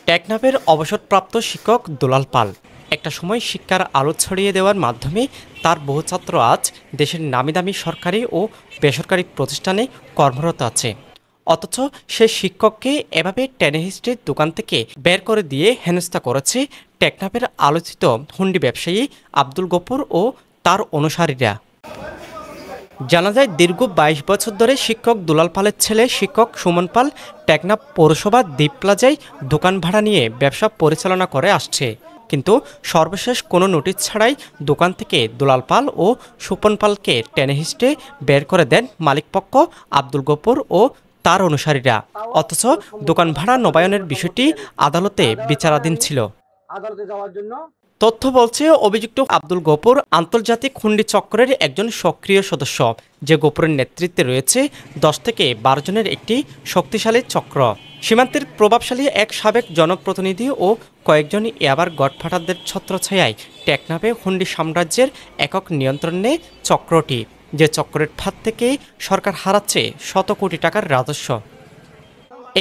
টেকনাফের অবসরপ্রাপ্ত শিক্ষক দুলাল পাল একটা সময় শিক্ষার আলো ছড়িয়ে দেওয়ার মাধ্যমে তার বহু ছাত্র আজ দেশের নামিদামি সরকারি ও বেসরকারি প্রতিষ্ঠানে কর্মরত আছে। অথচ সে শিক্ষককে এভাবে টেনেহিস্ট্রির দোকান থেকে বের করে দিয়ে হেনস্থা করেছে টেকনাফের আলোচিত হুন্ডি ব্যবসায়ী আব্দুল গফুর ও তার অনুসারীরা। জানা যায় দীর্ঘ ২২ বছর ধরে শিক্ষক দুলাল পালের ছেলে শিক্ষক সুমন পাল টেকনাফ পৌরসভা দ্বীপ প্লাজায় দোকান ভাড়া নিয়ে ব্যবসা পরিচালনা করে আসছে। কিন্তু সর্বশেষ কোনো নোটিশ ছাড়াই দোকান থেকে দুলাল পাল ও সুপন পালকে টেনেহিস্টে বের করে দেন মালিকপক্ষ আব্দুল গফুর ও তার অনুসারীরা। অথচ দোকান ভাড়া নবায়নের বিষয়টি আদালতে বিচারাধীন ছিল। তথ্য বলছে অভিযুক্ত আব্দুল গফুর আন্তর্জাতিক হুন্ডি চক্রের একজন সক্রিয় সদস্য, যে গফুরের নেতৃত্বে রয়েছে ১০ থেকে ১২ জনের একটি শক্তিশালী চক্র। সীমান্তের প্রভাবশালী এক সাবেক জনপ্রতিনিধি ও কয়েকজন ইয়াবার গডফাদারদের ছত্রছায়ায় টেকনাফে হুন্ডি সাম্রাজ্যের একক নিয়ন্ত্রণে চক্রটি, যে চক্রের ফাঁদ থেকে সরকার হারাচ্ছে শত কোটি টাকার রাজস্ব।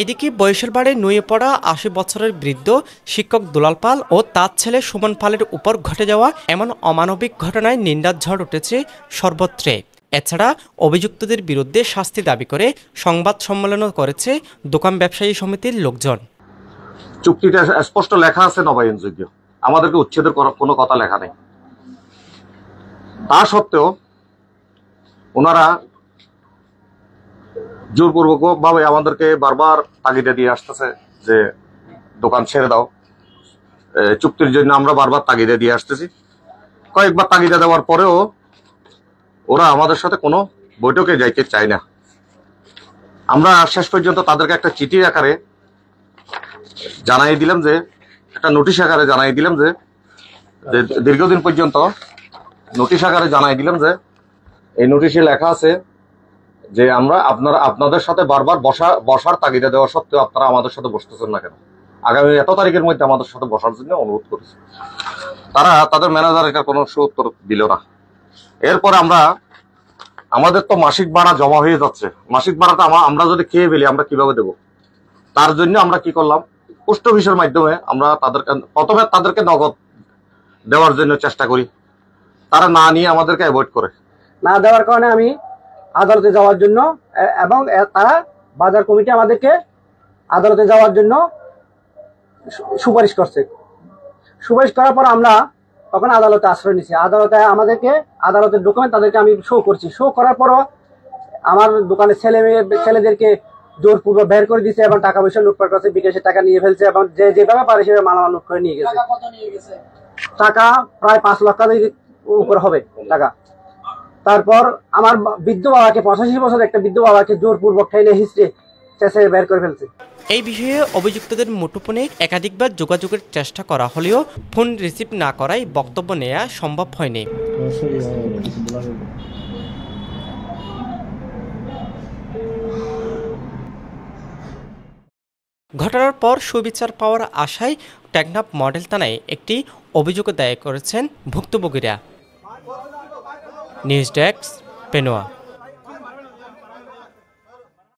এদিকে বয়সের বাড়ে নুয়ে পড়া ৮০ বছরের বৃদ্ধ শিক্ষক দুলাল পাল ও তার ছেলে সুমন পালের উপর ঘটে যাওয়া এমন অমানবিক ঘটনায় নিন্দার ঝড় উঠেছে সর্বত্রে। এছাড়া অভিযুক্তদের বিরুদ্ধে শাস্তি দাবি করে সংবাদ সম্মেলনও করেছে দোকান ব্যবসায়ী সমিতির লোকজন। চুক্তিতে স্পষ্ট লেখা আছে নবায়নযোগ্য, আমাদেরকে উচ্ছেদের কোনো কথা লেখা নেই। তা সত্ত্বেও ওনারা জোরপূর্বক ভাবে আমাদেরকে বারবার তাগিদে দিয়ে আসতেছে যে দোকান ছেড়ে দাও। চুক্তির জন্য আমরা বারবার তাগিদে দিয়ে আসতেছি। কয়েকবার তাগিদে দেওয়ার পরেও ওরা আমাদের সাথে কোনো বৈঠকে যাইতে চায় না। আমরা শেষ পর্যন্ত তাদেরকে একটা চিঠি আকারে জানাই দিলাম, যে একটা নোটিশ আকারে জানাই দিলাম, যে দীর্ঘদিন পর্যন্ত নোটিশ আকারে জানাই দিলাম যে এই নোটিশে লেখা আছে যে আপনাদের সাথে বারবার বসার তাগিদা দেওয়া সত্ত্বেও আপনারা আমাদের সাথে বসতেছেন না কেন? আগামী এত তারিখের মধ্যে আমাদের সাথে বসার জন্য অনুরোধ করেছে। তারা তাদের ম্যানেজার এটা কোনো উত্তর দিল না। এরপরে আমাদের তো মাসিক ভাড়া জমা হয়ে যাচ্ছে। মাসিক ভাড়াটা আমরা যদি খেয়ে ফেলি আমরা কিভাবে দেব? তার জন্য আমরা কি করলাম, পোস্ট অফিসের মাধ্যমে আমরা প্রথমে তাদেরকে নগদ দেওয়ার জন্য চেষ্টা করি। তারা না নিয়ে আমাদেরকে অ্যাভয়েড করে। না দেওয়ার কারণে আমি আদালতে যাওয়ার জন্য, এবং তারা বাজার কমিটি আমাদেরকে আদালতে যাওয়ার জন্য সুপারিশ করছে। সুপারিশ করার পর আমরা তখন আদালতে আশ্রয় নিছি। আদালতের ডকুমেন্ট তাদেরকে আমি শো করছি। শো করার পরও আমার দোকানের ছেলেদেরকে জোরপূর্বক বের করে দিচ্ছে এবং টাকা পয়সা লুটপাট করছে, বিকাশের টাকা নিয়ে ফেলছে এবং যেভাবে পারে সেভাবে মালামাল লুট করে নিয়ে গেছে। টাকা প্রায় ৫ লাখ টাকার উপর হবে টাকা। তারপর আমার বৃদ্ধ বাবাকে, ৮৫ বছর একটা বৃদ্ধ বাবাকে জোরপূর্বক ঠেলে হিস্ট্রি চেঁচে বের করে ফেলছে। এই বিষয়ে অভিযুক্তদের মুঠোফোনে একাধিকবার যোগাযোগের চেষ্টা করা হলেও ফোন রিসিভ না করায় বক্তব্য নেওয়া সম্ভব হয়নি। ঘটনার পর সুবিচার পাওয়ার আশায় টেকনাফ মডেল থানায় একটি অভিযোগ দায়ের করেছেন ভুক্তভোগীরা। News desk, Penowa.